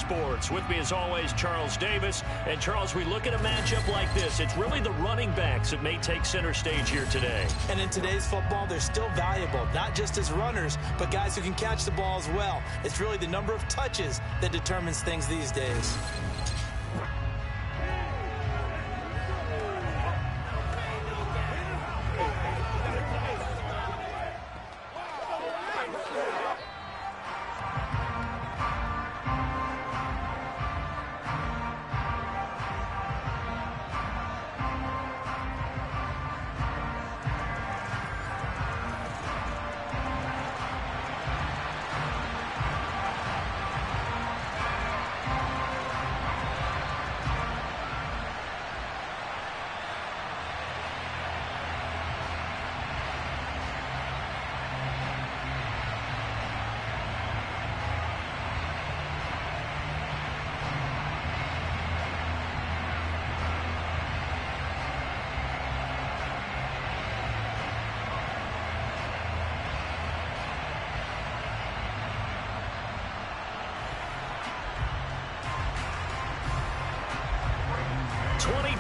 Sports. With me, as always, Charles Davis. And, Charles, we look at a matchup like this. It's really the running backs that may take center stage here today. And in today's football, they're still valuable, not just as runners, but guys who can catch the ball as well. It's really the number of touches that determines things these days.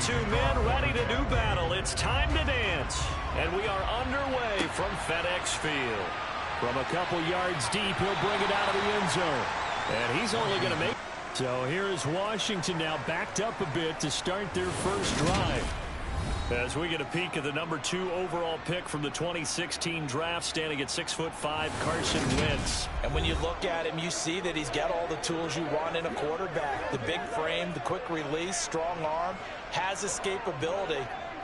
Two men ready to do battle. It's time to dance. And we are underway from FedEx Field. From a couple yards deep, he'll bring it out of the end zone. And he's only going to make... So here is Washington now backed up a bit to start their first drive. As we get a peek at the number 2 overall pick from the 2016 draft, standing at 6'5", Carson Wentz. And when you look at him, you see that he's got all the tools you want in a quarterback. The big frame, the quick release, strong arm, has escapability.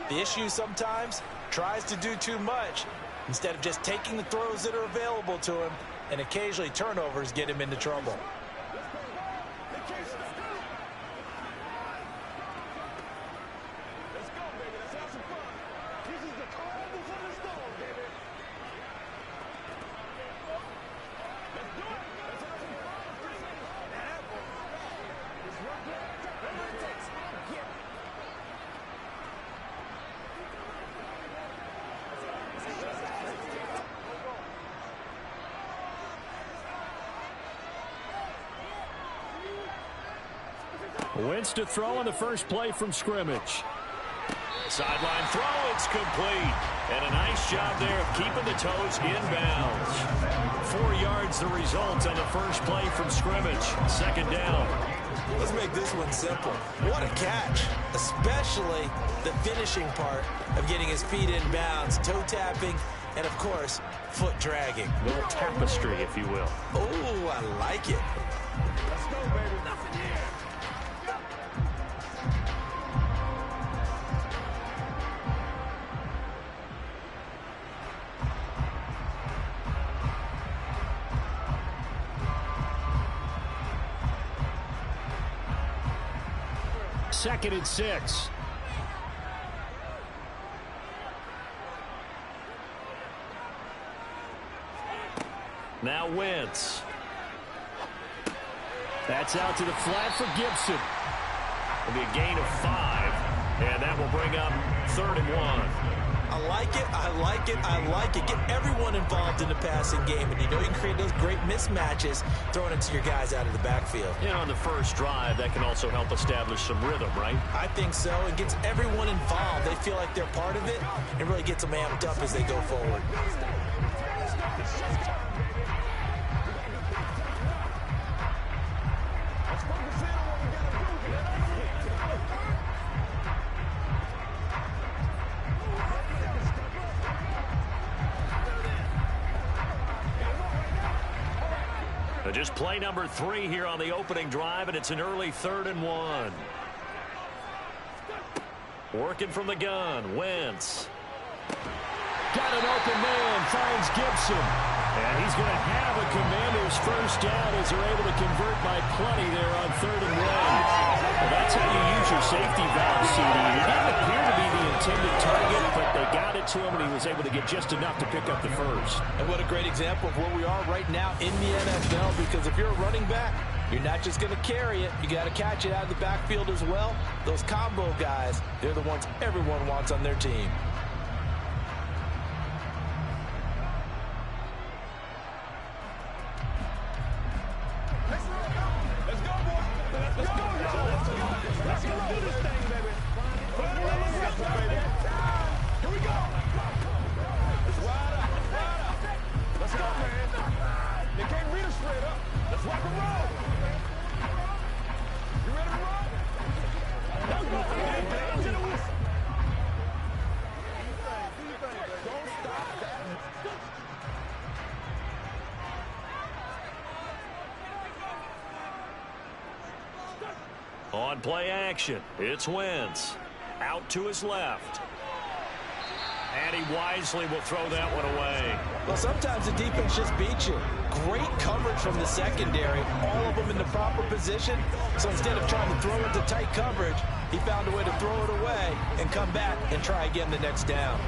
The issue sometimes, tries to do too much instead of just taking the throws that are available to him, and occasionally turnovers get him into trouble. Wentz to throw on the first play from scrimmage. Sideline throw, it's complete. And a nice job there of keeping the toes in bounds. 4 yards the result on the first play from scrimmage. Second down. Let's make this one simple. What a catch, especially the finishing part of getting his feet in bounds, toe tapping, and of course, foot dragging. A little tapestry, if you will. Oh, I like it. Let's go, baby. Nothing here. Second and 6. Now Wentz. That's out to the flat for Gibson. It'll be a gain of 5, and that will bring up 3rd and 1. I like it, I like it, I like it. Get everyone involved in the passing game, and you know you can create those great mismatches throwing it to your guys out of the backfield. And on the first drive, that can also help establish some rhythm, right? I think so. It gets everyone involved. They feel like they're part of it, and really gets them amped up as they go forward. Just play number 3 here on the opening drive, and it's an early 3rd and 1. Working from the gun, Wentz. Got an open man, finds Gibson. And he's going to have a Commander's first down as they're able to convert by plenty there on 3rd and 1. Well, that's how you use your safety valve, CD. He didn't appear to be the intended target, but they got it to him, and he was able to get just enough to pick up the first. And what a great example of where we are right now in the NFL, because if you're a running back, you're not just going to carry it. You got to catch it out of the backfield as well. Those combo guys, they're the ones everyone wants on their team. Let's go, boy. On play action, it's Wentz. Out to his left. And he wisely will throw that one away. Well, sometimes the defense just beats you. Great coverage from the secondary, all of them in the proper position. So instead of trying to throw into tight coverage, he found a way to throw it away and come back and try again the next down.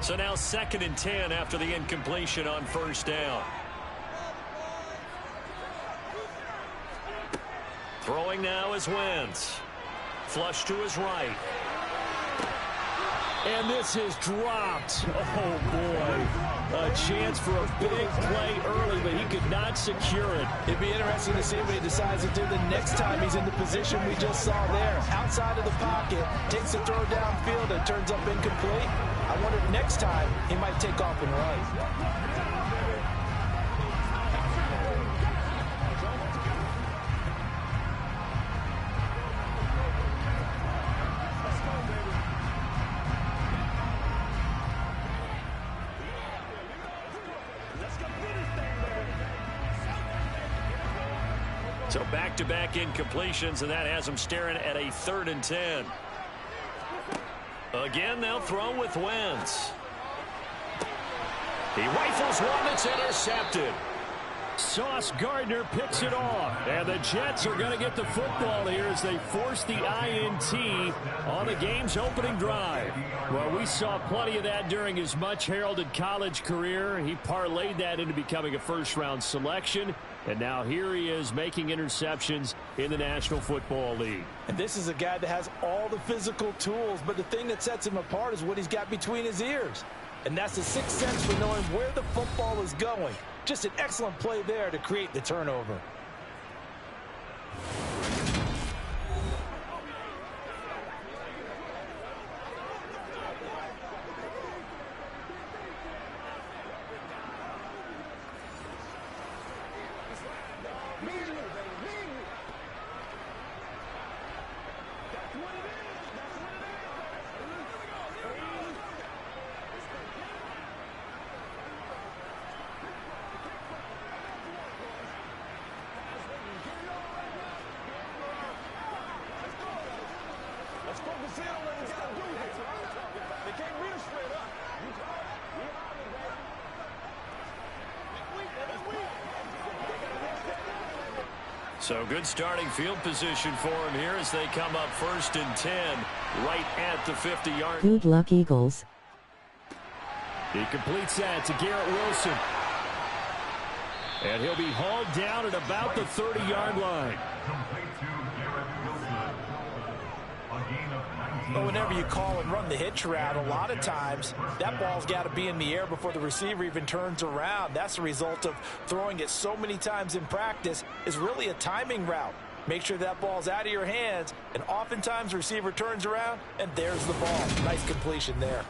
So now 2nd and 10 after the incompletion on first down. Throwing now is Wentz. Flush to his right. And this is dropped. Oh, boy. A chance for a big play early, but he could not secure it. It'd be interesting to see what he decides to do the next time he's in the position we just saw there. Outside of the pocket, takes the throw downfield and turns up incomplete. I wonder if next time he might take off and run. So back-to-back incompletions, and that has him staring at a 3rd and 10. Again, they'll throw with Wentz. He rifles one that's intercepted. Sauce Gardner picks it off. And the Jets are going to get the football here as they force the INT on the game's opening drive. Well, we saw plenty of that during his much-heralded college career. He parlayed that into becoming a first-round selection. And now here he is making interceptions in the National Football League. And this is a guy that has all the physical tools, but the thing that sets him apart is what he's got between his ears. And that's the sixth sense for knowing where the football is going. Just an excellent play there to create the turnover. So good starting field position for him here as they come up 1st and 10 right at the 50-yard. Good luck, Eagles. He completes that to Garrett Wilson. And he'll be hauled down at about the 30-yard line. Well, whenever you call and run the hitch route, a lot of times that ball's got to be in the air before the receiver even turns around. That's the result of throwing it so many times in practice. Is really a timing route. Make sure that ball's out of your hands, and oftentimes the receiver turns around, and there's the ball. Nice completion there.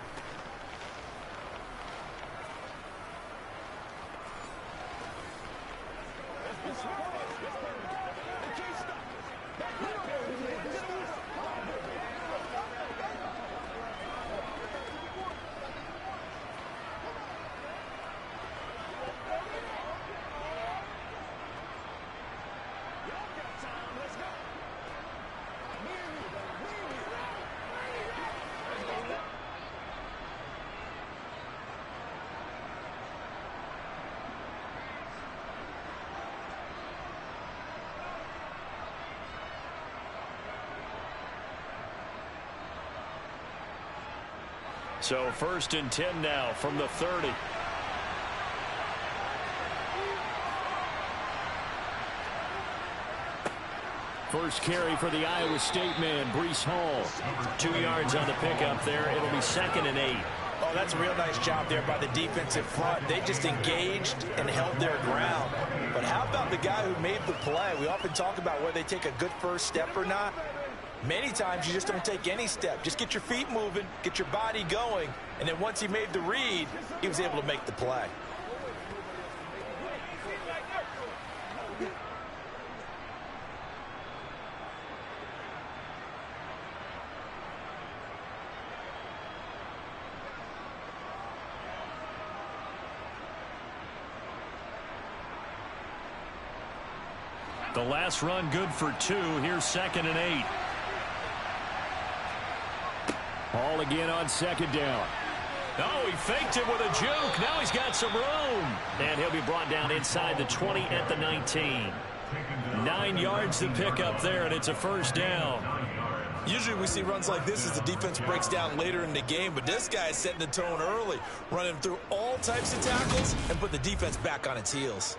So 1st and 10 now from the 30. First carry for the Iowa State man, Breece Hall. 2 yards on the pickup there. It'll be 2nd and 8. Oh, that's a real nice job there by the defensive front. They just engaged and held their ground. But how about the guy who made the play? We often talk about whether they take a good first step or not. Many times you just don't take any step. Just get your feet moving, get your body going, and then once he made the read, he was able to make the play. The last run good for 2. Here's 2nd and 8. Ball again on 2nd down. Oh, he faked it with a juke. Now he's got some room. And he'll be brought down inside the 20 at the 19. 9 yards to pick up there, and it's a first down. Usually we see runs like this as the defense breaks down later in the game, but this guy is setting the tone early, running through all types of tackles and put the defense back on its heels.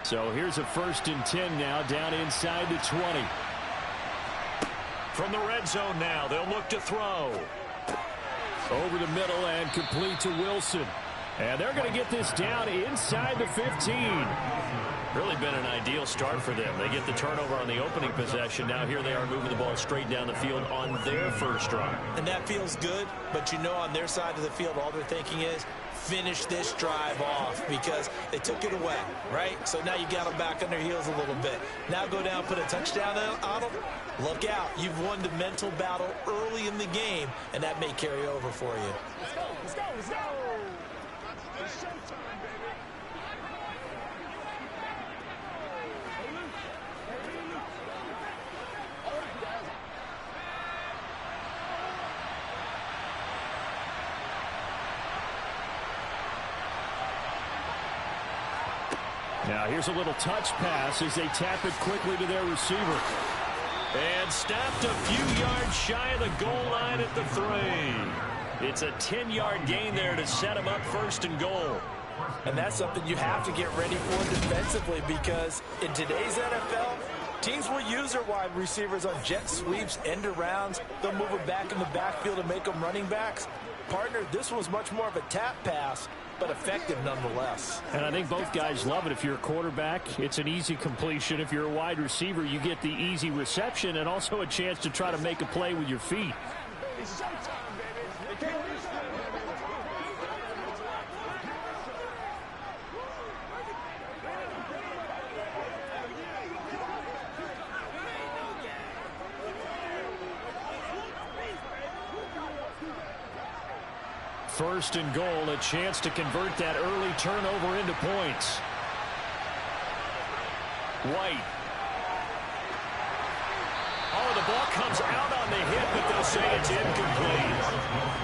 So here's a 1st and 10 now, down inside the 20. From the red zone now, they'll look to throw. Over the middle and complete to Wilson. And they're going to get this down inside the 15. Really been an ideal start for them. They get the turnover on the opening possession. Now here they are moving the ball straight down the field on their first drive. And that feels good, but you know on their side of the field all they're thinking is finish this drive off because they took it away, right? So now you got them back on their heels a little bit. Now go down, put a touchdown on them. Look out. You've won the mental battle early in the game, and that may carry over for you. Let's go, let's go, let's go. It's showtime, baby. Now here's a little touch pass as they tap it quickly to their receiver. And stopped a few yards shy of the goal line at the 3. It's a 10-yard gain there to set them up 1st and goal. And that's something you have to get ready for defensively because in today's NFL, teams will use their wide receivers on jet sweeps, end arounds. They'll move it back in the backfield and make them running backs. Partner, this was much more of a tap pass, but effective nonetheless. And I think both guys love it. If you're a quarterback, it's an easy completion. If you're a wide receiver, you get the easy reception and also a chance to try to make a play with your feet. It's showtime, baby. They can't be stopped, baby. First and goal, a chance to convert that early turnover into points. White. Oh, the ball comes out on the hit, but they'll say it's incomplete.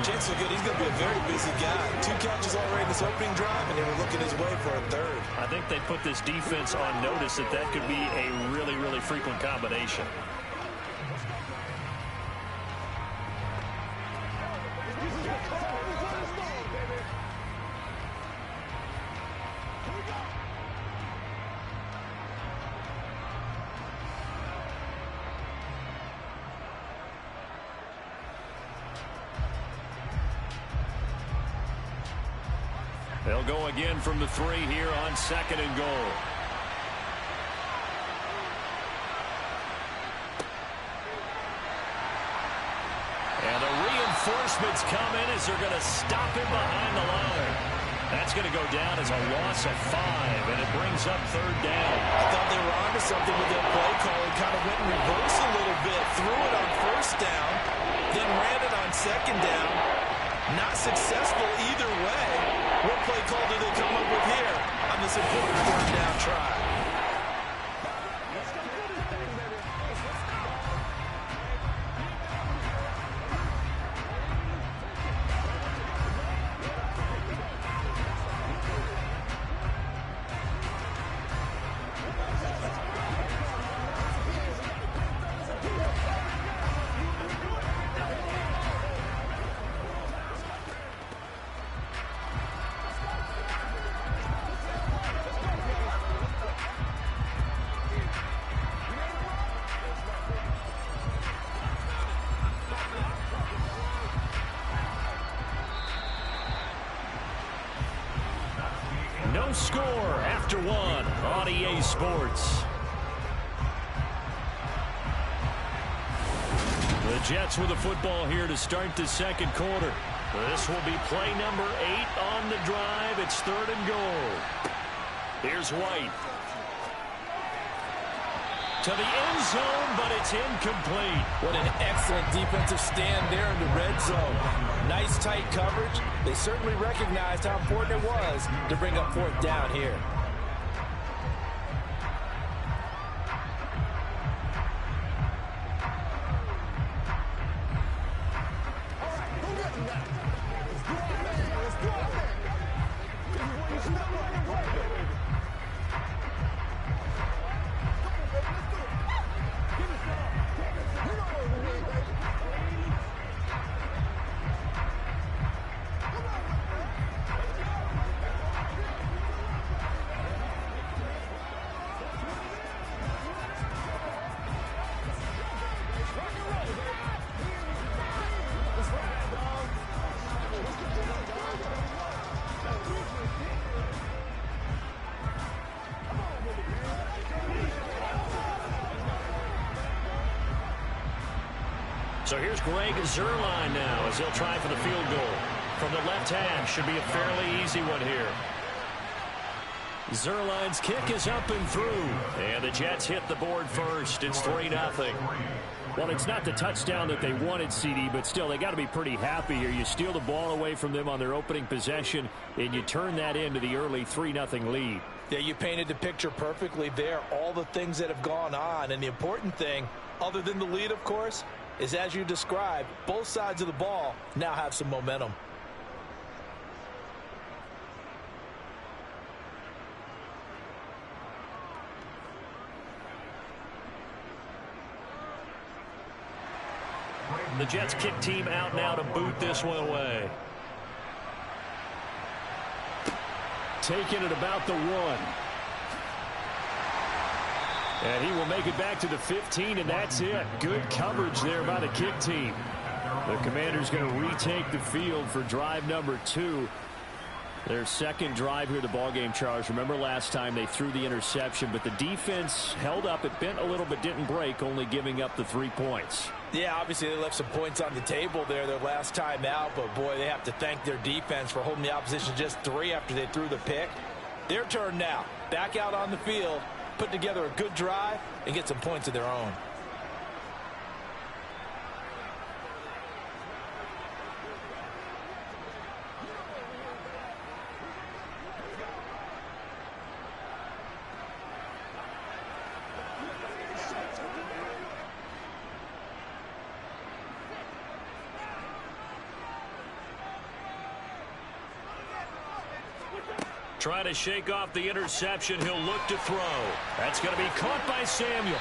Chances are good. He's going to be a very busy guy. 2 catches already in this opening drive, and they were looking his way for a 3rd. I think they put this defense on notice that that could be a really, really frequent combination. They'll go again from the 3 here on 2nd and goal. And the reinforcements come in as they're going to stop him behind the line. That's going to go down as a loss of 5, and it brings up 3rd down. I thought they were onto something with their play call and kind of went in reverse a little bit. Threw it on 1st down, then ran it on 2nd down. Not successful either way. What play call do they come up with here on this important 3rd down try? No score after one on EA Sports. The Jets with the football here to start the second quarter. This will be play number 8 on the drive. It's 3rd and goal. Here's White. To the end zone, but it's incomplete. What an excellent defensive stand there in the red zone. Nice tight coverage. They certainly recognized how important it was to bring up 4th down here. So here's Greg Zuerlein now as he'll try for the field goal. From the left hand, should be a fairly easy one here. Zuerlein's kick is up and through. And the Jets hit the board first. It's 3-0. Well, it's not the touchdown that they wanted, CD, but still, they got to be pretty happy here. You steal the ball away from them on their opening possession, and you turn that into the early 3-0 lead. Yeah, you painted the picture perfectly there. All the things that have gone on. And the important thing, other than the lead, of course, is, as you described, both sides of the ball now have some momentum. The Jets kick team out now to boot this one away. Taking it about the 1. And he will make it back to the 15, and that's it. Good coverage there by the kick team. The Commanders going to retake the field for drive number 2. Their second drive here, the ballgame, Charles. Remember last time they threw the interception, but the defense held up. It bent a little but didn't break, only giving up the 3 points. Yeah, obviously they left some points on the table there their last time out, but boy, they have to thank their defense for holding the opposition just 3 after they threw the pick. Their turn now. Back out on the field, put together a good drive, and get some points of their own. Trying to shake off the interception. He'll look to throw. That's going to be caught by Samuel.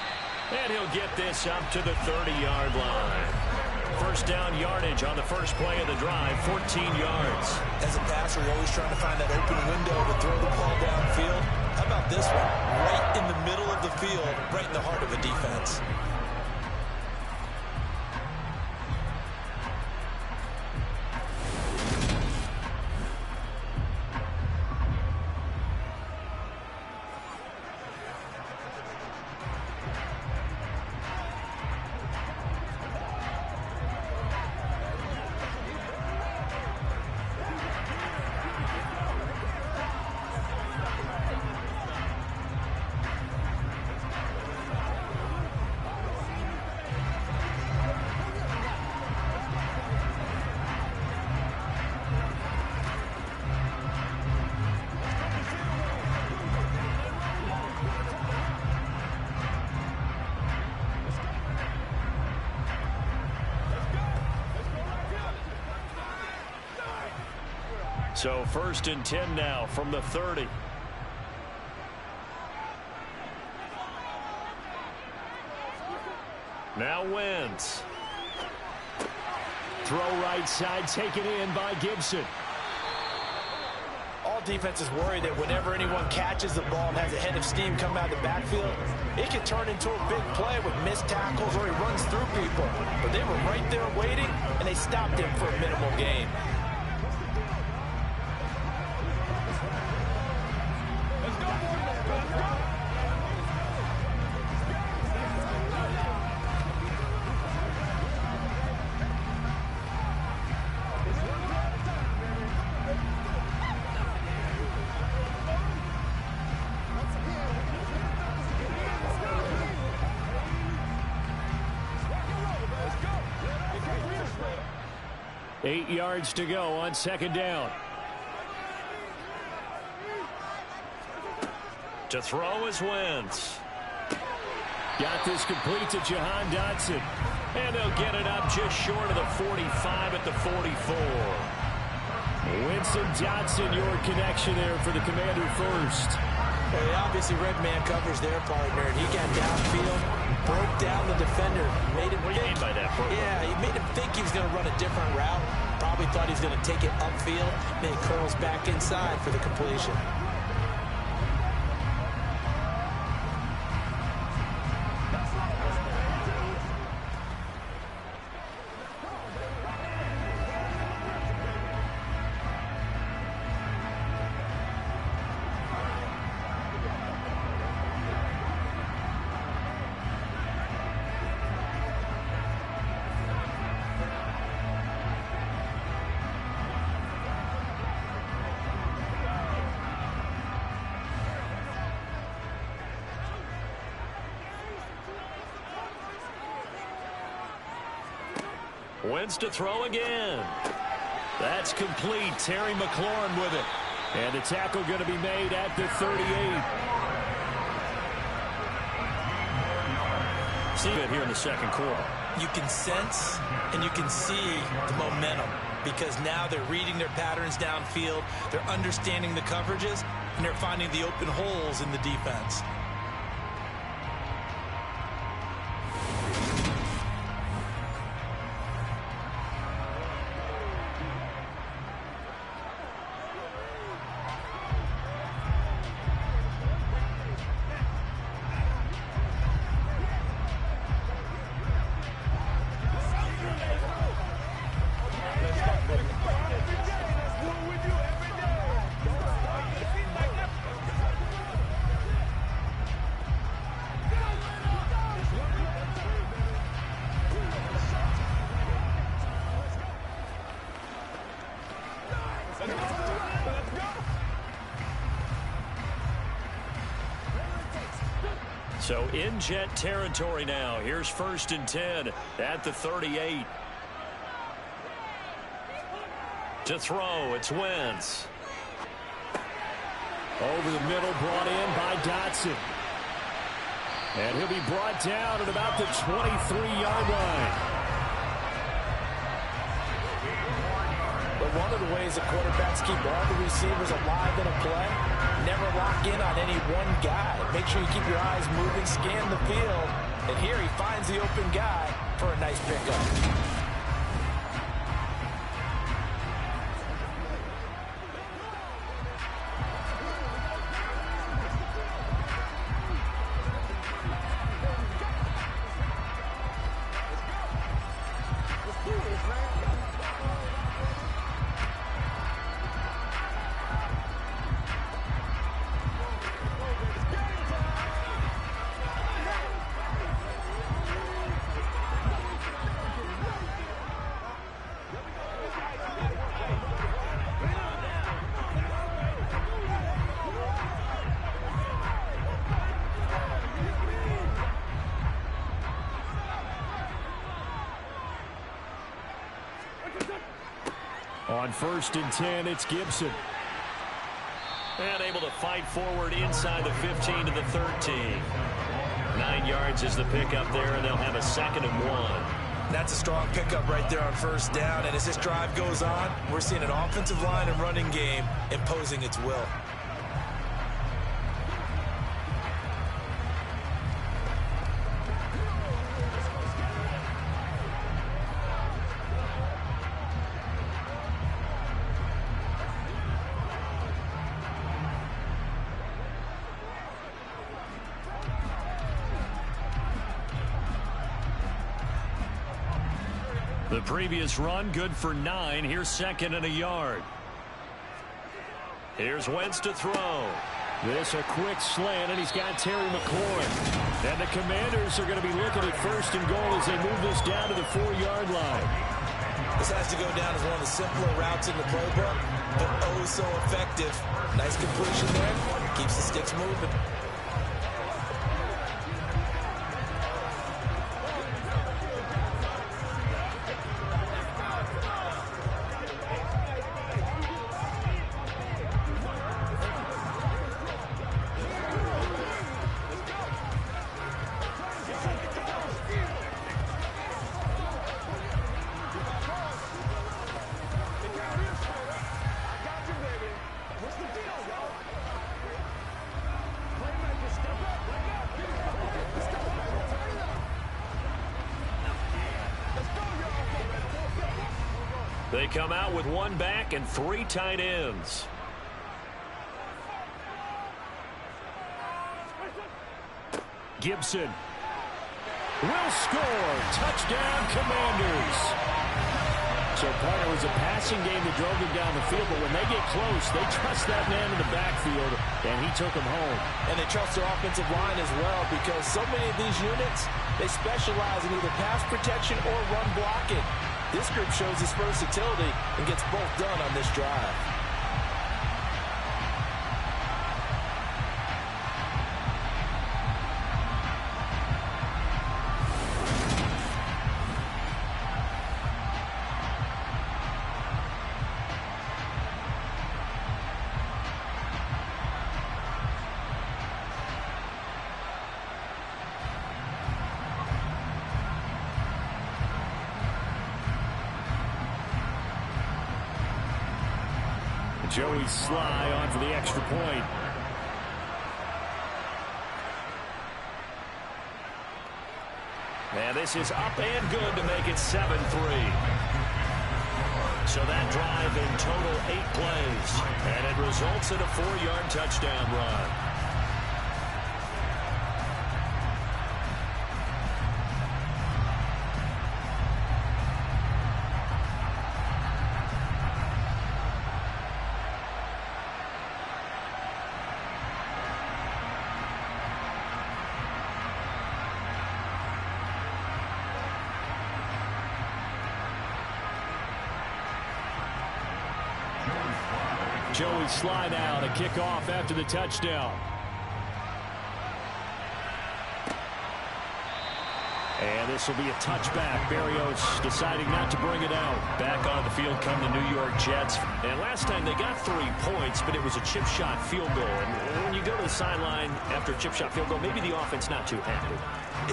And he'll get this up to the 30-yard line. First down yardage on the first play of the drive, 14 yards. As a passer, you're always trying to find that open window to throw the ball downfield. How about this one? Right in the middle of the field, right in the heart of a defense. So 1st and 10 now from the 30. Now Wentz. Throw right side, taken in by Gibson. All defenses worry that whenever anyone catches the ball and has a head of steam come out of the backfield, it can turn into a big play with missed tackles or he runs through people. But they were right there waiting, and they stopped him for a minimal gain. 8 yards to go on second down. To throw is Wentz. Got this complete to Jahan Dotson. And they'll get it up just short of the 45 at the 44. Winston Dotson, your connection there for the Commander first. Well, he obviously red man covers their partner, and he got downfield, broke down the defender, made him What do you mean by that? Yeah, he made him think he was going to run a different route. Probably thought he was going to take it upfield, then he curls back inside for the completion. Wentz to throw again. That's complete. Terry McLaurin with it. And the tackle going to be made at the 38. See it here in the second quarter. You can sense and you can see the momentum because now they're reading their patterns downfield, they're understanding the coverages, and they're finding the open holes in the defense. So in Jet territory now. Here's 1st and 10 at the 38. To throw, it's Wentz. Over the middle, brought in by Dotson. And he'll be brought down at about the 23-yard line. But one of the ways the quarterbacks keep all the receivers alive in a play, never lock in on any one guy. Make sure you keep your eyes moving, scan the field. And here he finds the open guy for a nice pickup. On 1st and 10, it's Gibson. And able to fight forward inside the 15 to the 13. 9 yards is the pickup there, and they'll have a 2nd and 1. That's a strong pickup right there on 1st down. And as this drive goes on, we're seeing an offensive line and running game imposing its will. The previous run, good for 9. Here's 2nd and a yard. Here's Wentz to throw. This a quick slant, and he's got Terry McLaurin. And the Commanders are going to be looking at 1st and goal as they move this down to the 4-yard line. This has to go down as one of the simpler routes in the playbook, but oh so effective. Nice completion there. Keeps the sticks moving. They come out with one back and 3 tight ends. Gibson will score. Touchdown, Commanders. So, partner, it was a passing game that drove them down the field, but when they get close, they trust that man in the backfield, and he took them home. And they trust their offensive line as well, because so many of these units, they specialize in either pass protection or run blocking. This group shows its versatility and gets both done on this drive. Joey Sly on for the extra point. And this is up and good to make it 7-3. So that drive in total 8 plays. And it results in a 4-yard touchdown run. Joey Sly now to kick off after the touchdown. And this will be a touchback. Berrios deciding not to bring it out. Back on the field come the New York Jets. And last time they got 3 points, but it was a chip shot field goal. And when you go to the sideline after a chip shot field goal, maybe the offense not too happy.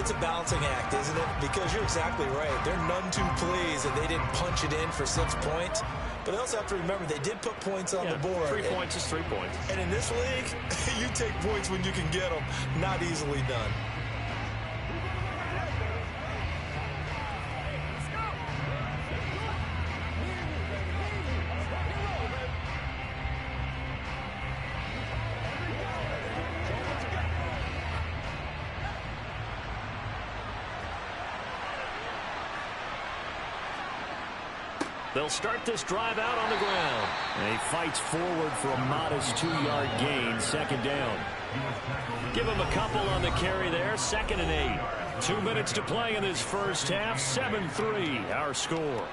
It's a balancing act, isn't it? Because you're exactly right. They're none too pleased that they didn't punch it in for 6 points. But they also have to remember they did put points on the board. 3 points is 3 points. And in this league, you take points when you can get them. Not easily done. They'll start this drive out on the ground. And he fights forward for a modest 2-yard gain, 2nd down. Give him a couple on the carry there, 2nd and 8. 2 minutes to play in this first half, 7-3 our score.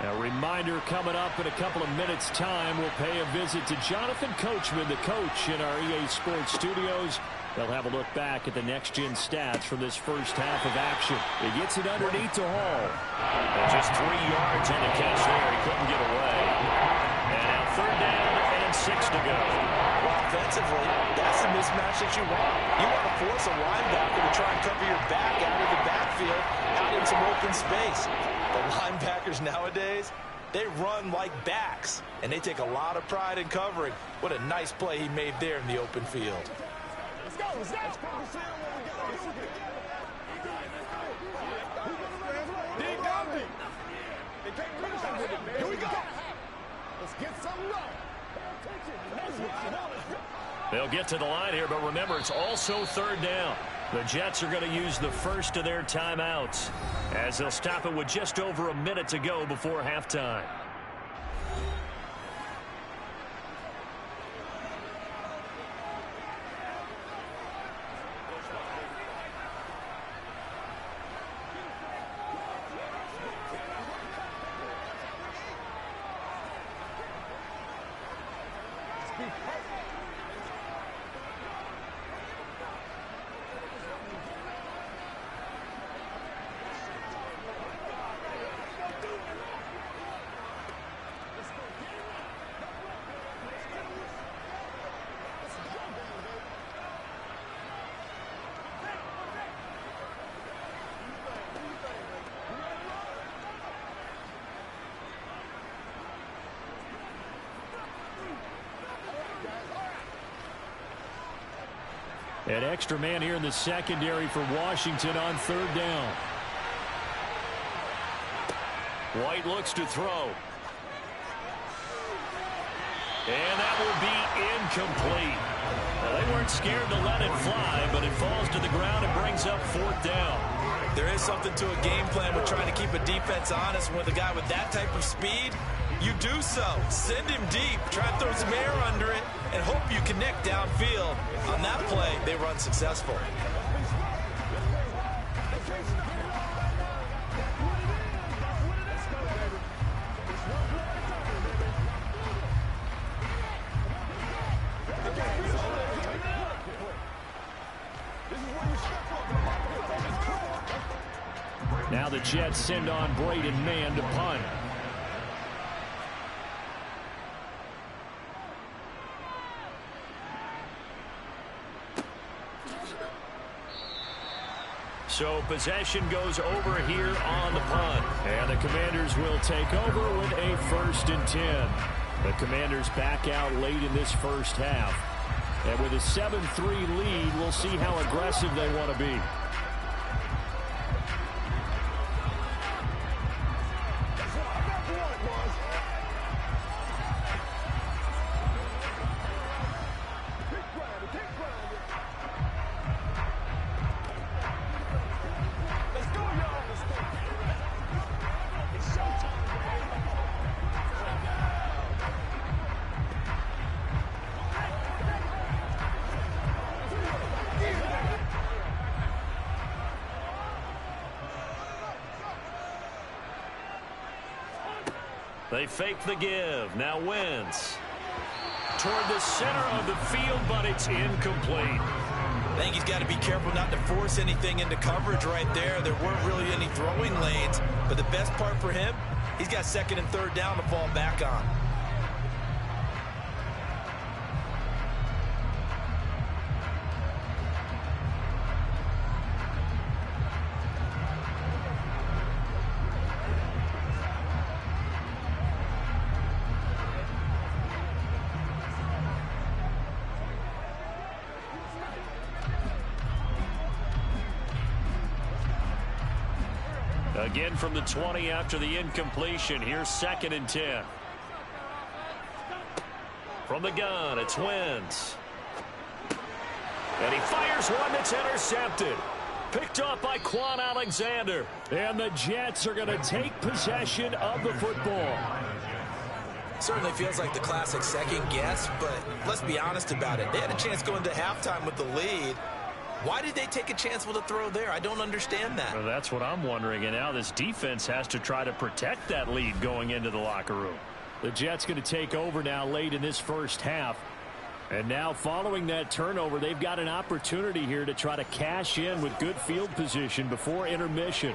A reminder coming up in a couple of minutes' time, we'll pay a visit to Jonathan Coachman, the coach in our EA Sports studios. They'll have a look back at the next-gen stats from this first half of action. He gets it underneath to Hall. And just 3 yards on the catch there. He couldn't get away. And now 3rd down and 6 to go. Well, offensively, that's the mismatch that you want. You want to force a linebacker to try and cover your back out of the backfield, out in some open space. The linebackers nowadays, they run like backs, and they take a lot of pride in covering. What a nice play he made there in the open field. Let's go. Here we go. Let's get some love. They'll get to the line here, but remember, it's also 3rd down. The Jets are going to use the first of their timeouts as they'll stop it with just over a minute to go before halftime. An extra man here in the secondary for Washington on 3rd down. White looks to throw. And that will be incomplete. Well, they weren't scared to let it fly, but it falls to the ground and brings up 4th down. There is something to a game plan with trying to keep a defense honest. With a guy with that type of speed, you do so. Send him deep. Try to throw some air under it and hope you connect downfield. On that play, they run successful. Now the Jets send on Braden Mann to punt. So possession goes over here on the punt. And the Commanders will take over with a 1st and 10. The Commanders back out late in this first half. And with a 7-3 lead, we'll see how aggressive they want to be. They fake the give. Now Wentz toward the center of the field, but it's incomplete. I think he's got to be careful not to force anything into coverage right there. There weren't really any throwing lanes, but the best part for him, he's got 2nd and 3rd down to fall back on. Again from the 20 after the incompletion. Here's 2nd and 10. From the gun, it's Wentz. And he fires one that's intercepted. Picked up by Quan Alexander. And the Jets are going to take possession of the football. Certainly feels like the classic second guess, but let's be honest about it. They had a chance going into halftime with the lead. Why did they take a chance with a throw there? I don't understand that. Well, that's what I'm wondering. And now this defense has to try to protect that lead going into the locker room. The Jets going to take over now late in this first half. And now following that turnover, they've got an opportunity here to try to cash in with good field position before intermission.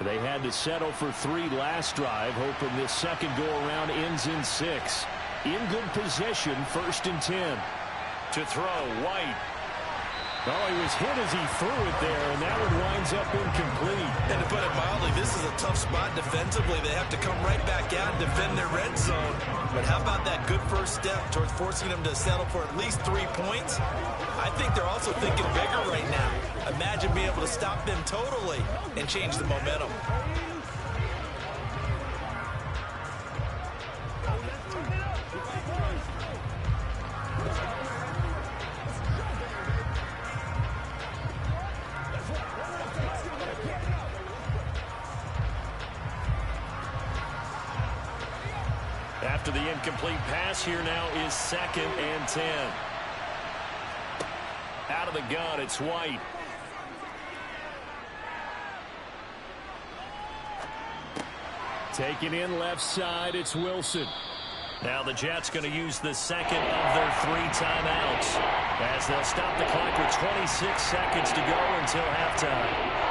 They had to settle for 3 last drive, hoping this second go-around ends in 6. In good position, 1st and 10. To throw, White. Oh, he was hit as he threw it there, and that one winds up incomplete. And to put it mildly, this is a tough spot defensively. They have to come right back out and defend their red zone. But how about that good first step towards forcing them to settle for at least 3 points? I think they're also thinking bigger right now. Imagine being able to stop them totally and change the momentum. After the incomplete pass, here now is 2nd and 10. Out of the gun, it's White. Taken in left side, it's Wilson. Now the Jets going to use the second of their 3 timeouts as they'll stop the clock with 26 seconds to go until halftime.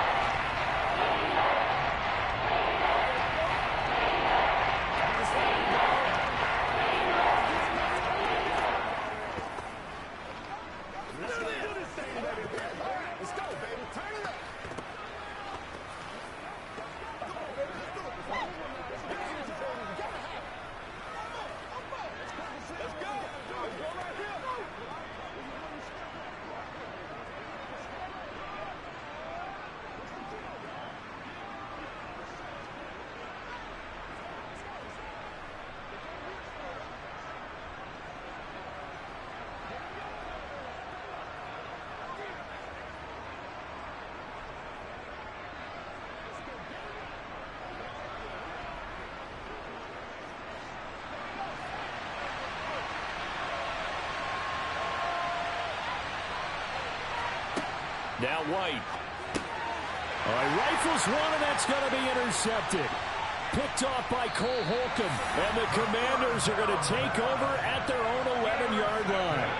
Now White. All right, rifles one, and that's going to be intercepted. Picked off by Cole Holcomb, and the Commanders are going to take over at their own 11-yard line.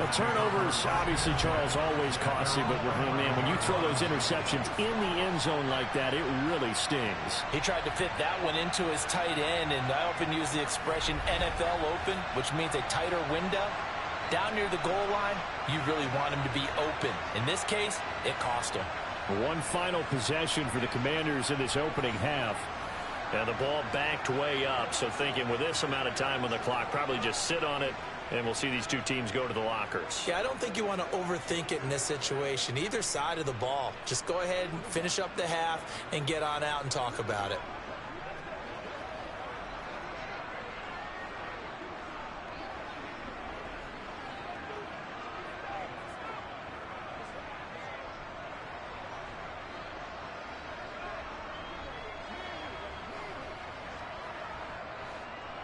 Well, turnovers, obviously, Charles, always costly, but, man, when you throw those interceptions in the end zone like that, it really stings. He tried to fit that one into his tight end, and I often use the expression NFL open, which means a tighter window. Down near the goal line, you really want him to be open. In this case, it cost him. One final possession for the Commanders in this opening half. And the ball backed way up, so thinking with this amount of time on the clock, probably just sit on it, and we'll see these two teams go to the lockers. Yeah, I don't think you want to overthink it in this situation. Either side of the ball. Just go ahead and finish up the half and get on out and talk about it.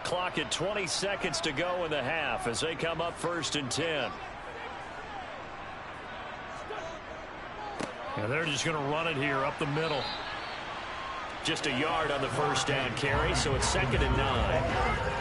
Clock at 20 seconds to go in the half as they come up 1st and 10. And they're just going to run it here up the middle. Just a yard on the first down carry, so it's 2nd and 9.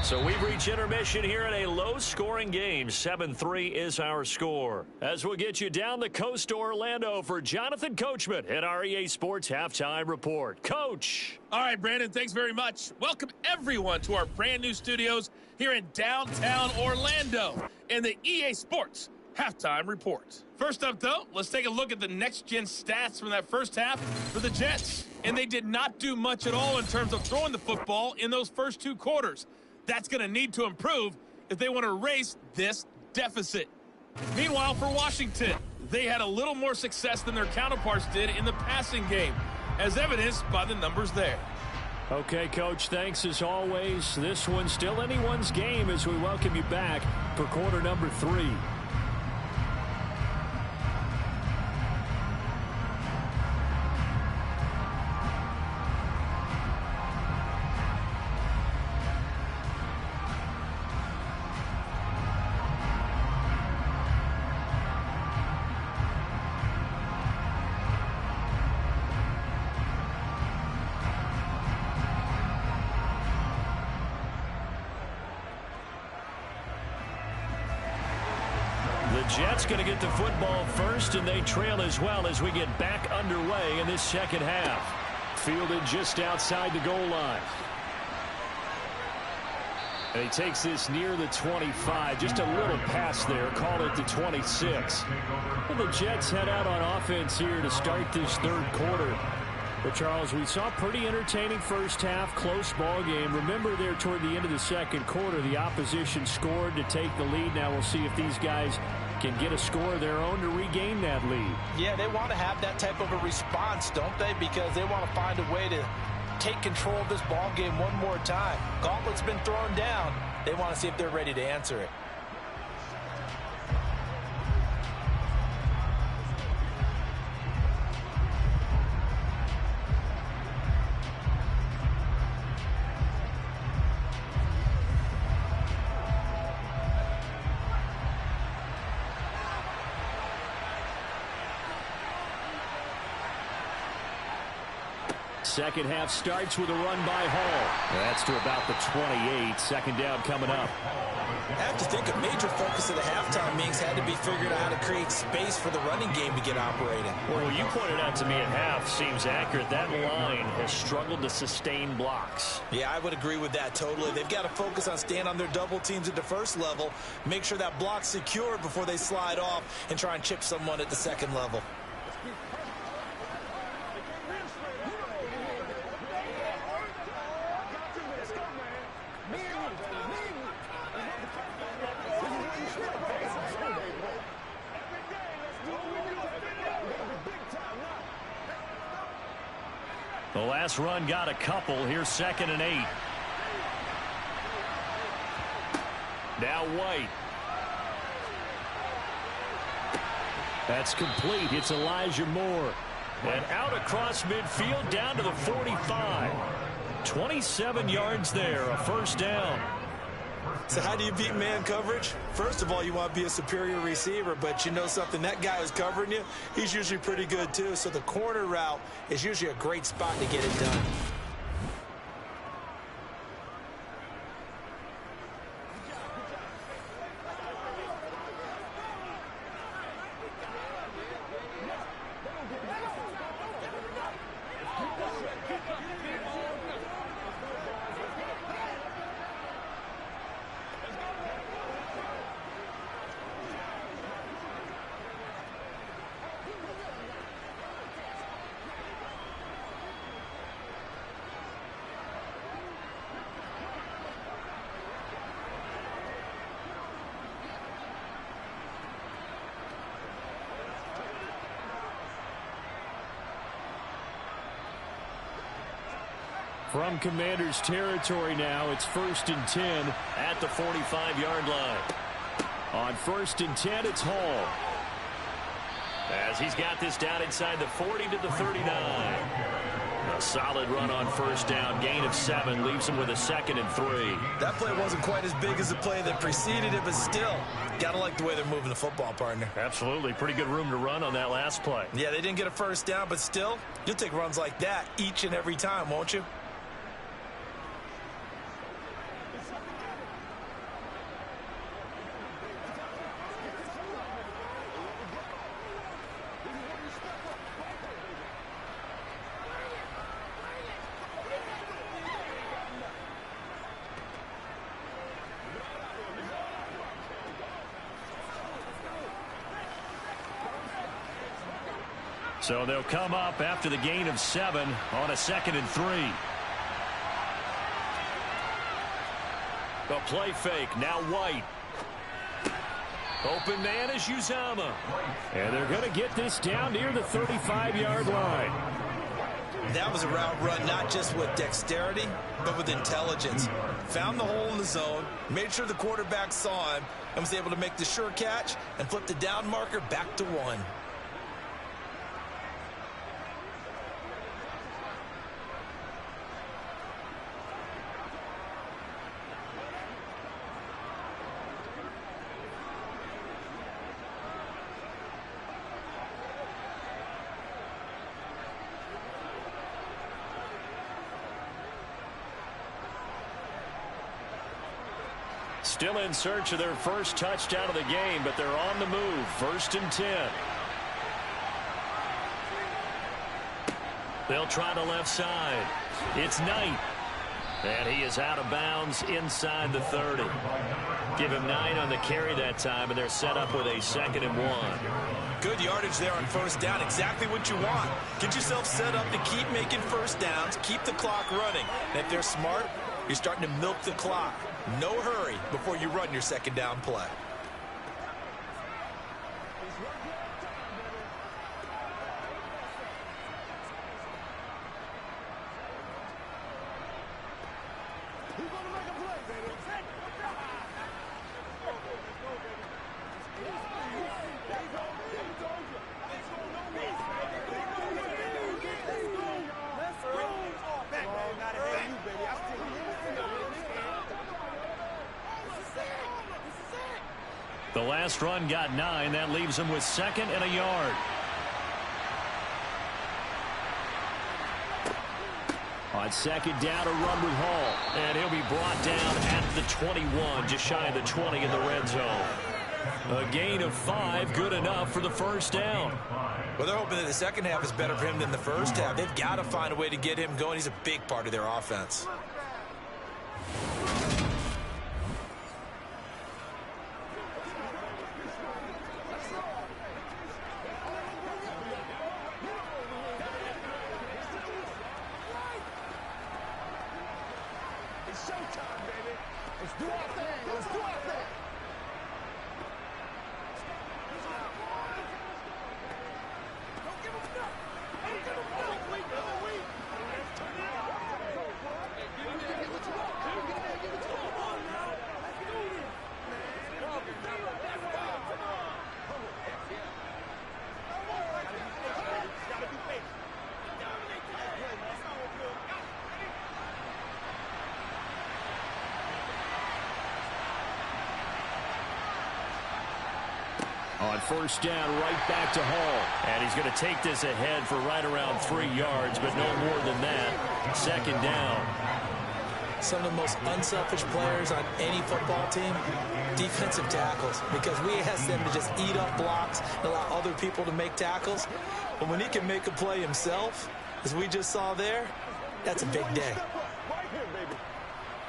So we've reached intermission here in a low-scoring game. 7-3 is our score. As we'll get you down the coast to Orlando for Jonathan Coachman at our EA Sports Halftime Report. Coach. All right, Brandon, thanks very much. Welcome, everyone, to our brand-new studios here in downtown Orlando in the EA Sports Halftime Report. First up, though, let's take a look at the next-gen stats from that first half for the Jets. And they did not do much at all in terms of throwing the football in those first two quarters. That's going to need to improve if they want to erase this deficit. Meanwhile, for Washington, they had a little more success than their counterparts did in the passing game, as evidenced by the numbers there. Okay, Coach, thanks as always. This one's still anyone's game as we welcome you back for quarter number 3. Jets going to get the football first, and they trail as well as we get back underway in this second half. Fielded just outside the goal line. And he takes this near the 25. Just a little pass there. Call it the 26. Well, the Jets head out on offense here to start this third quarter. But, Charles, we saw a pretty entertaining first half, close ball game. Remember there toward the end of the second quarter, the opposition scored to take the lead. Now we'll see if these guys can get a score of their own to regain that lead. Yeah, they want to have that type of a response, don't they? Because they want to find a way to take control of this ball game one more time. Gauntlet's been thrown down. They want to see if they're ready to answer it. Second half starts with a run by Hall. That's to about the 28. Second down coming up. I have to think a major focus of the halftime meetings had to be figuring out how to create space for the running game to get operating. Well, what you pointed out to me at half seems accurate. That line has struggled to sustain blocks. Yeah, I would agree with that totally. They've got to focus on staying on their double teams at the first level, make sure that block's secure before they slide off and try and chip someone at the second level. The last run got a couple. Here's 2nd and 8. Now White. That's complete. It's Elijah Moore. And out across midfield down to the 45. 27 yards there. A first down. So how do you beat man coverage? First of all, you want to be a superior receiver, but you know something, that guy who's covering you, he's usually pretty good too. So the corner route is usually a great spot to get it done. From Commanders territory now, it's 1st and 10 at the 45-yard line. On 1st and 10, it's Hall. As he's got this down inside the 40 to the 39. A solid run on first down. Gain of 7 leaves him with a 2nd and 3. That play wasn't quite as big as the play that preceded it, but still, gotta like the way they're moving the football, partner. Absolutely. Pretty good room to run on that last play. Yeah, they didn't get a first down, but still, you'll take runs like that each and every time, won't you? So they'll come up after the gain of 7 on a 2nd and 3. A play fake. Now White. Open man is Uzama. And they're going to get this down near the 35-yard line. That was a route run not just with dexterity, but with intelligence. Found the hole in the zone, made sure the quarterback saw him, and was able to make the sure catch and flip the down marker back to 1. Still in search of their first touchdown of the game, but they're on the move. 1st and 10. They'll try the left side. It's Knight. And he is out of bounds inside the 30. Give him 9 on the carry that time, and they're set up with a 2nd and 1. Good yardage there on first down. Exactly what you want. Get yourself set up to keep making first downs, keep the clock running. And if they're smart, you're starting to milk the clock. No hurry before you run your 2nd down play. The last run got 9. That leaves him with 2nd and a yard. On second down, a run with Hall. And he'll be brought down at the 21, just shy of the 20 in the red zone. A gain of 5, good enough for the first down. Well, they're hoping that the second half is better for him than the first half. They've got to find a way to get him going. He's a big part of their offense. It's showtime, baby. Let's do our thing. Let's do our thing. Don't give him nothing. Don't give him nothing. Weak, another week. Turn it out. Give him what you want. Give it to him. Come on now. Let's do this. Come on. Gotta be patient. Dominate that play, man. It's all good. On first down, right back to Hall. And he's going to take this ahead for right around 3 yards, but no more than that. Second down. Some of the most unselfish players on any football team, defensive tackles, because we ask them to just eat up blocks and allow other people to make tackles. But when he can make a play himself, as we just saw there, that's a big day. Right here, baby.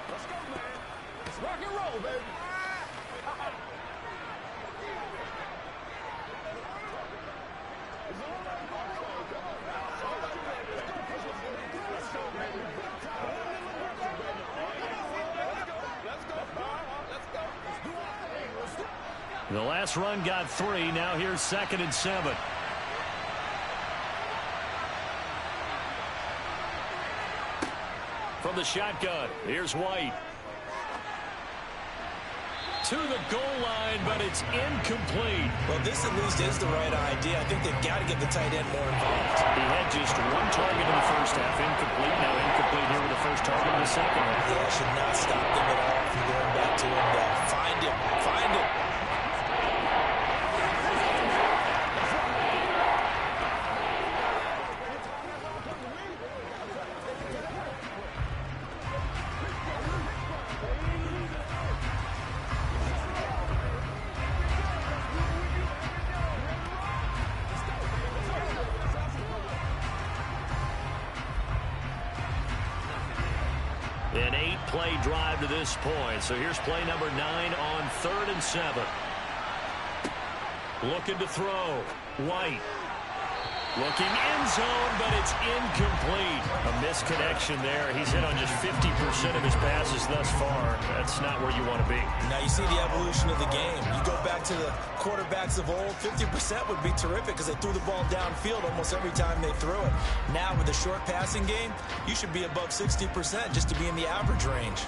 Let's go, man. Let's rock and roll, baby. The last run got 3. Now here's 2nd and 7. From the shotgun, here's White. To the goal line, but it's incomplete. Well, this at least is the right idea. I think they've got to get the tight end more involved. He had just 1 target in the first half. Incomplete. Now incomplete here with the first target in the second half. Yeah, should not stop them at all from going back to him. Find him. Find him. An 8-play drive to this point. So here's play number 9 on 3rd and 7. Looking to throw. White. Looking end zone, but it's incomplete. A misconnection there. He's hit on just 50% of his passes thus far. That's not where you want to be. Now you see the evolution of the game. You go back to the quarterbacks of old, 50% would be terrific because they threw the ball downfield almost every time they threw it. Now with the short passing game, you should be above 60% just to be in the average range.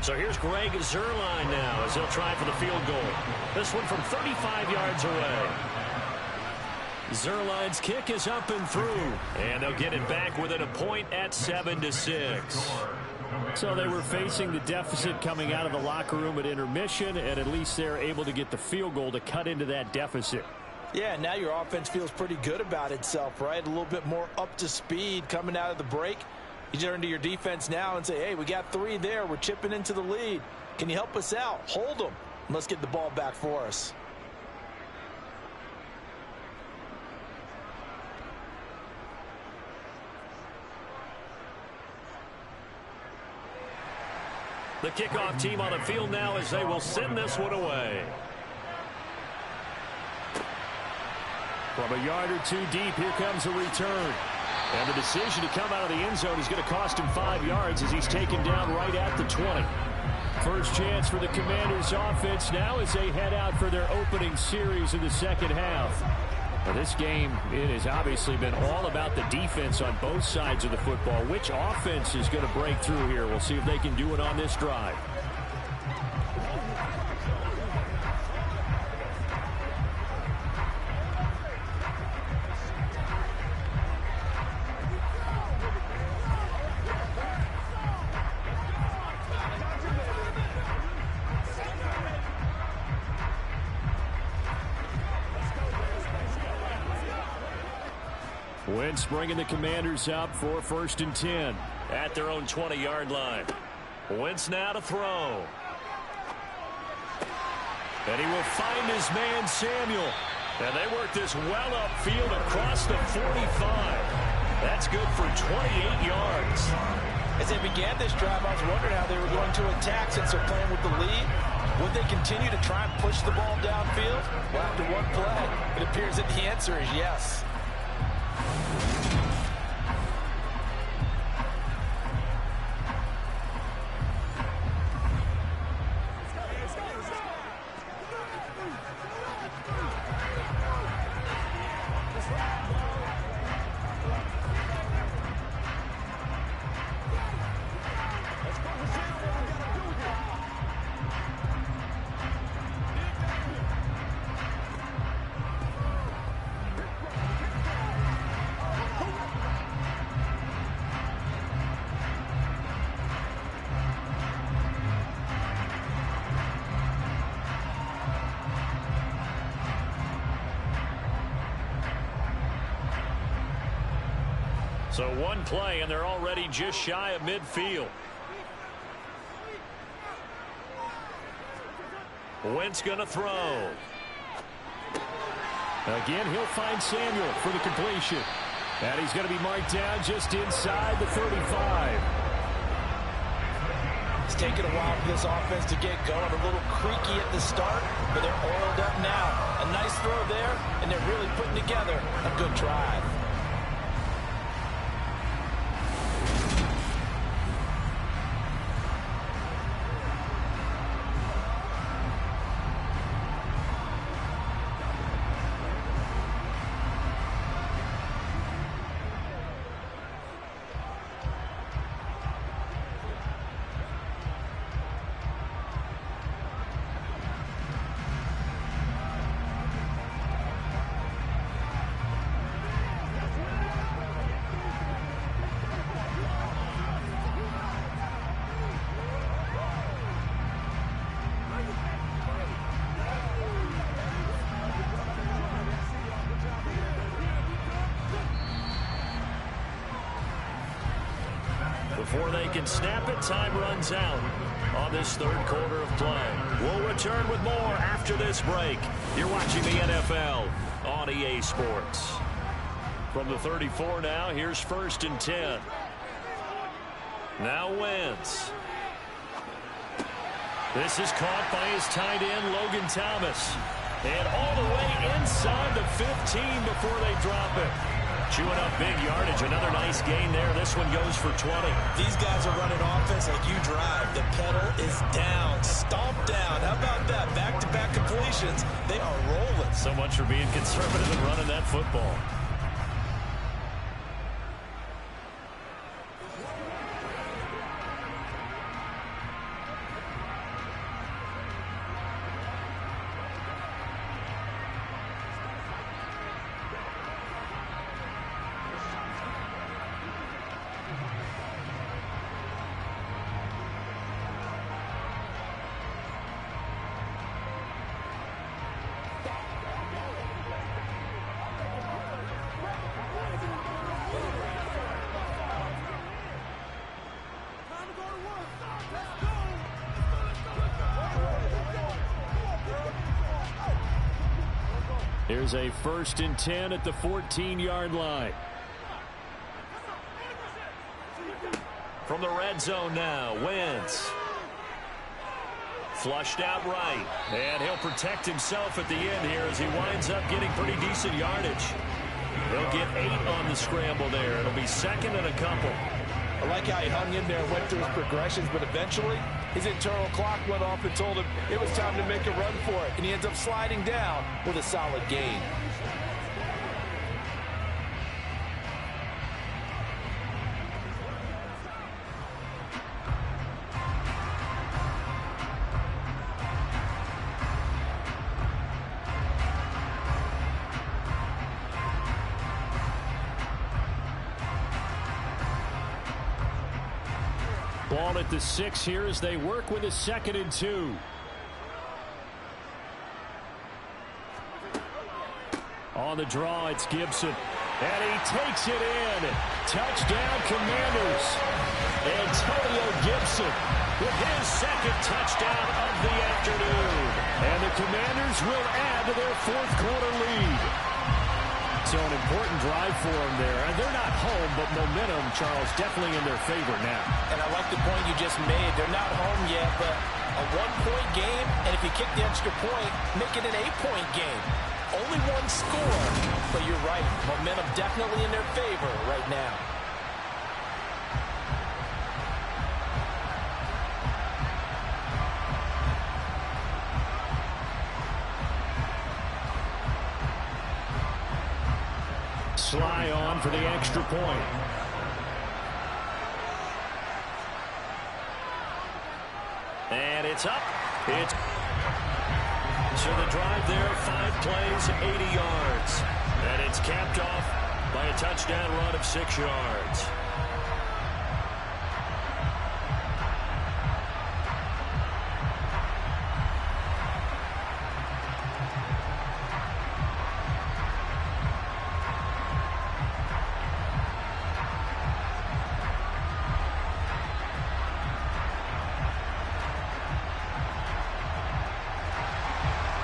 So here's Greg Zuerlein now as he'll try for the field goal. This one from 35 yards away. Zuerlein's kick is up and through. And they'll get it back within a point at 7-6. So they were facing the deficit coming out of the locker room at intermission, and at least they're able to get the field goal to cut into that deficit. Yeah, now your offense feels pretty good about itself, right? A little bit more up to speed coming out of the break. You turn to your defense now and say, hey, we got 3 there. We're chipping into the lead. Can you help us out? Hold them. And let's get the ball back for us. The kickoff team on the field now as they will send this one away. From a yard or 2 deep, here comes a return. And the decision to come out of the end zone is going to cost him 5 yards as he's taken down right at the 20. First chance for the Commanders offense now as they head out for their opening series in the second half. Now this game, it has obviously been all about the defense on both sides of the football. Which offense is going to break through here? We'll see if they can do it on this drive. Wentz bringing the Commanders up for 1st and 10 at their own 20-yard line. Wentz now to throw. And he will find his man Samuel. And they work this well upfield across the 45. That's good for 28 yards. As they began this drive, I was wondering how they were going to attack since they're playing with the lead. Would they continue to try and push the ball downfield? Well, after one play, it appears that the answer is yes. So one play, and they're already just shy of midfield. Wentz going to throw. Again, he'll find Samuel for the completion. And he's going to be marked down just inside the 35. It's taken a while for this offense to get going. A little creaky at the start, but they're oiled up now. A nice throw there, and they're really putting together a good drive. Before they can snap it, time runs out on this third quarter of play. We'll return with more after this break. You're watching the NFL on EA Sports. From the 34 now, here's 1st and 10. Now Wentz. This is caught by his tight end, Logan Thomas. And all the way inside the 15 before they drop it. Chewing up big yardage. Another nice gain there. This one goes for 20. These guys are running offense like you drive. The pedal is down, stomped down. How about that? Back-to-back completions. They are rolling. So much for being conservative and running that football. Here's a 1st and 10 at the 14-yard line. From the red zone now, Wentz. Flushed out right. And he'll protect himself at the end here as he winds up getting pretty decent yardage. He'll get 8 on the scramble there. It'll be 2nd and a couple. I like how he hung in there and went through his progressions, but eventually His internal clock went off and told him it was time to make a run for it, and he ends up sliding down with a solid gain. Ball at the 6 here as they work with a 2nd and 2. On the draw, it's Gibson. And he takes it in. Touchdown, Commanders. Antonio Gibson with his 2nd touchdown of the afternoon. And the Commanders will add to their 4th quarter lead. So an important drive for them there. And they're not home, but momentum, Charles, definitely in their favor now. And I like the point you just made. They're not home yet, but a 1-point game, and if you kick the extra point, make it an 8-point game. Only one score, but you're right. Momentum definitely in their favor right now. Sly on for the extra point. And it's up. So the drive there, 5 plays, 80 yards. And it's capped off by a touchdown run of 6 yards.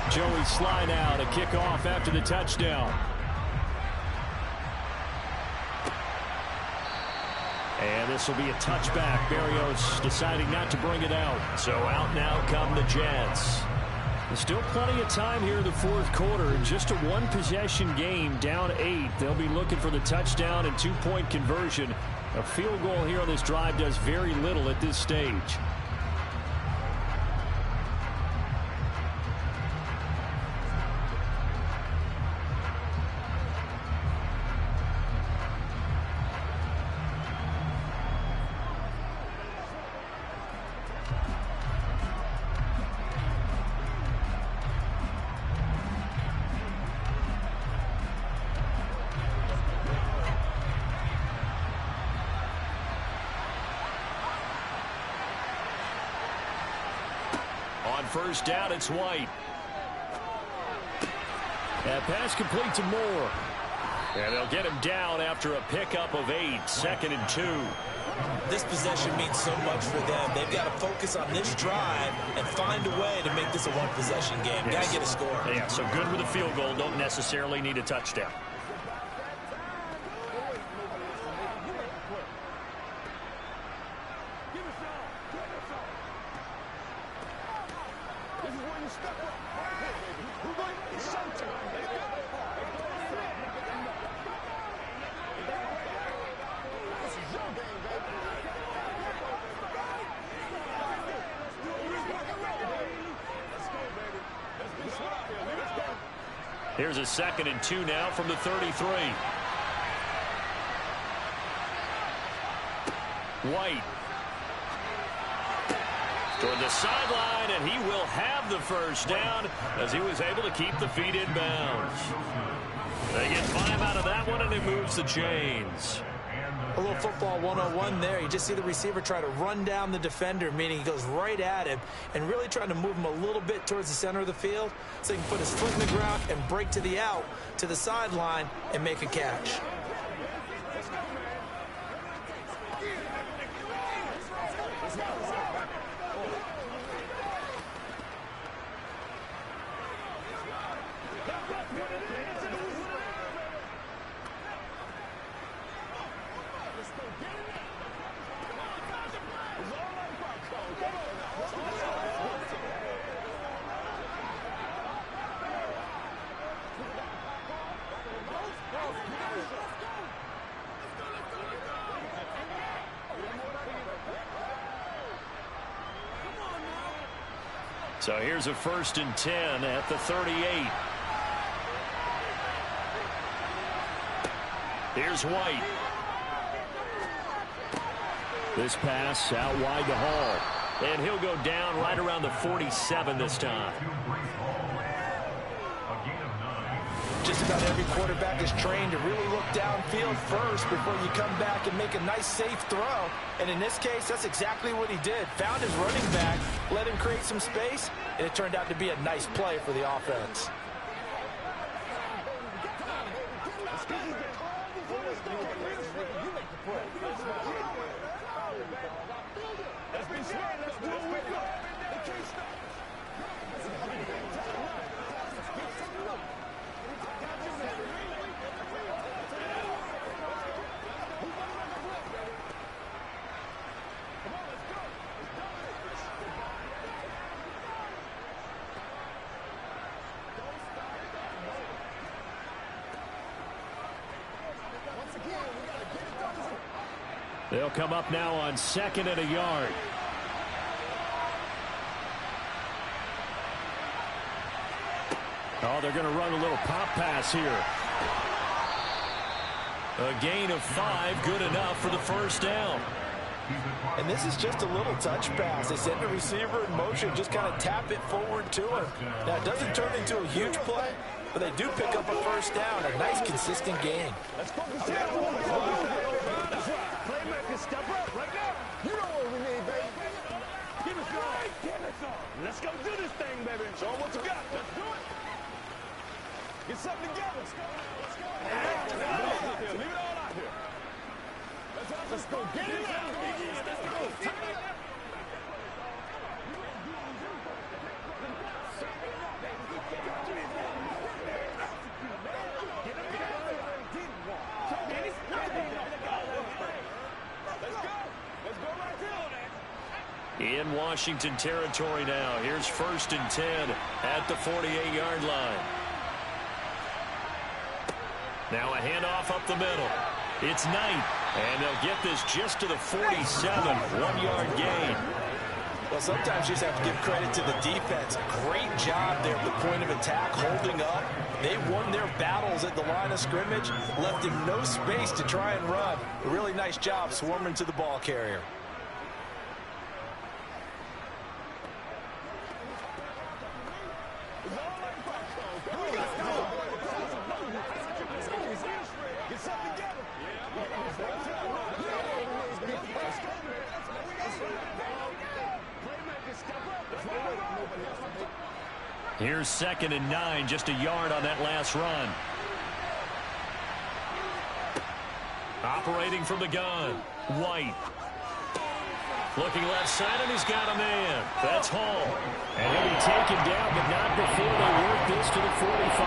Joey Sly now to kick off after the touchdown. And this will be a touchback. Berrios deciding not to bring it out. So out now come the Jets. There's still plenty of time here in the 4th quarter. Just a 1-possession game, down 8. They'll be looking for the touchdown and 2-point conversion. A field goal here on this drive does very little at this stage. On first down, it's White. That pass complete to Moore. And they'll get him down after a pickup of 8, 2nd and 2. This possession means so much for them. They've got to focus on this drive and find a way to make this a 1-possession game. Got to get a score. Yeah, so good with a field goal. Don't necessarily need a touchdown. Here's a 2nd and 2 now from the 33. White. Toward the sideline, and he will have the first down as he was able to keep the feet in bounds. They get 5 out of that one, and it moves the chains. A little football 101 there. You just see the receiver try to run down the defender, meaning he goes right at him and really trying to move him a little bit towards the center of the field so he can put his foot in the ground and break to the out, to the sideline, and make a catch. So here's a 1st and 10 at the 38. Here's White. This pass out wide to Hall. And he'll go down right around the 47 this time. Just about every quarterback is trained to really look downfield first before you come back and make a nice, safe throw. And in this case, that's exactly what he did. Found his running back, let him create some space, and it turned out to be a nice play for the offense. They'll come up now on 2nd and a yard. Oh, they're going to run a little pop pass here. A gain of 5, good enough for the 1st down. And this is just a little touch pass. They send the receiver in motion, just kind of tap it forward to him. Now, it doesn't turn into a huge play, but they do pick up a 1st down, a nice, consistent gain. Let's focus down. Playmaker, step up right now. You know what we need, baby. Give us some. Give us some. Let's go do this thing, baby. Show them what you got. Let's do it. Get something together. Let's go. Let's go. Leave it all out here. Let's go. Get it out. Let's go. Turn it up. In Washington territory now. Here's 1st and 10 at the 48-yard line. Now a handoff up the middle. It's Knight, and they'll get this just to the 47, 1-yard gain. Well, sometimes you just have to give credit to the defense. Great job there at the point of attack, holding up. They won their battles at the line of scrimmage, left him no space to try and run. A really nice job swarming to the ball carrier. Here's 2nd and 9, just a yard on that last run. Operating from the gun, White. Looking left side, and he's got a man. That's Hall. And he'll be taken down, but not before they work this to the 45.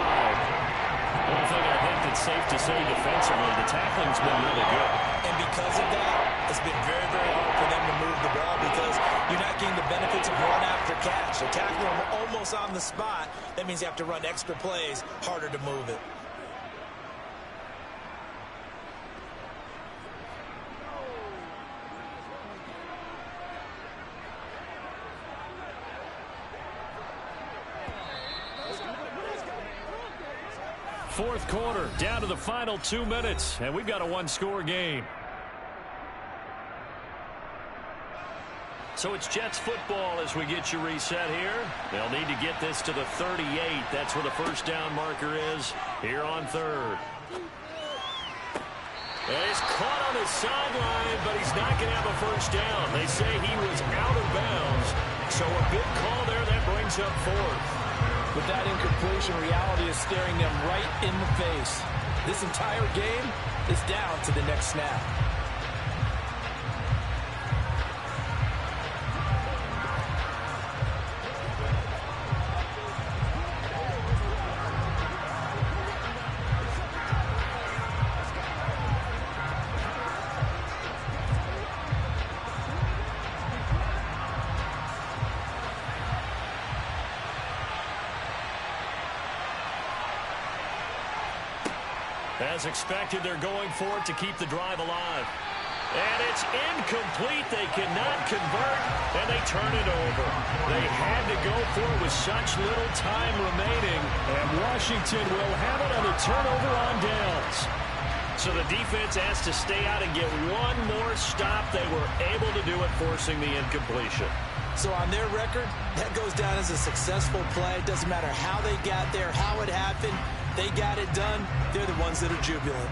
One thing I think that's safe to say defensively, the tackling's been really good. And because of that, it's been very, very hard for them to move the ball because you're not getting the benefits of run after catch. So tackling them almost on the spot, that means you have to run extra plays, harder to move it. Fourth quarter, down to the final 2 minutes, and we've got a one-score game. So it's Jets football as we get you reset here. They'll need to get this to the 38. That's where the 1st down marker is here on 3rd. And he's caught on his sideline, but he's not going to have a 1st down. They say he was out of bounds. So a big call there that brings up 4th. With that incompletion, reality is staring them right in the face. This entire game is down to the next snap. As expected, they're going for it to keep the drive alive. And it's incomplete. They cannot convert, and they turn it over. They had to go for it with such little time remaining, and Washington will have it on the turnover on downs. So the defense has to stay out and get one more stop. They were able to do it, forcing the incompletion. So on their record, that goes down as a successful play. It doesn't matter how they got there, how it happened. They got it done. They're the ones that are jubilant.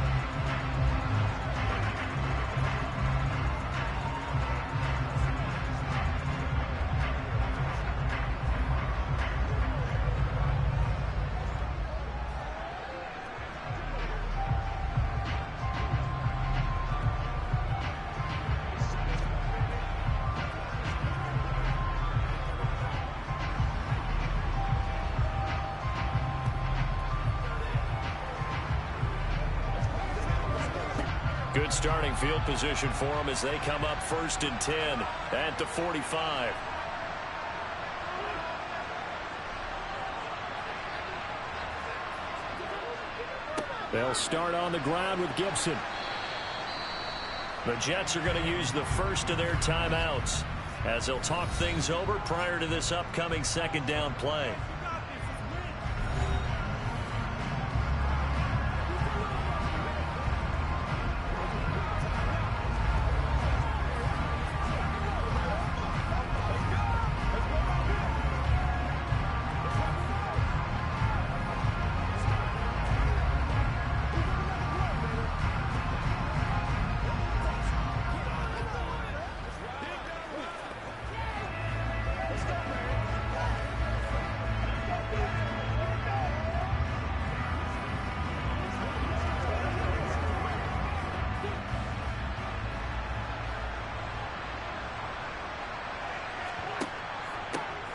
Good starting field position for them as they come up 1st and 10 at the 45. They'll start on the ground with Gibson. The Jets are going to use the first of their timeouts as they'll talk things over prior to this upcoming second down play.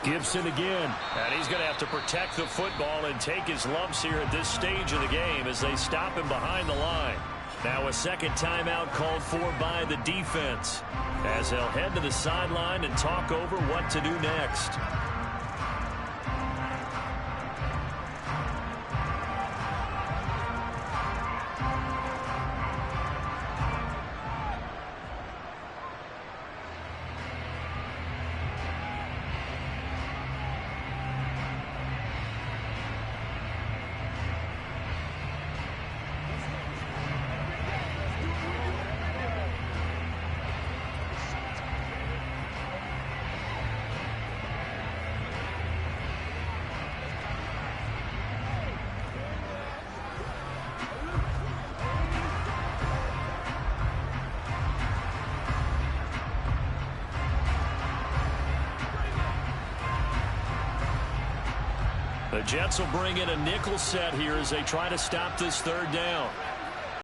Gibson again, and he's going to have to protect the football and take his lumps here at this stage of the game as they stop him behind the line. Now a second timeout called for by the defense as they'll head to the sideline and talk over what to do next. The Jets will bring in a nickel set here as they try to stop this third down.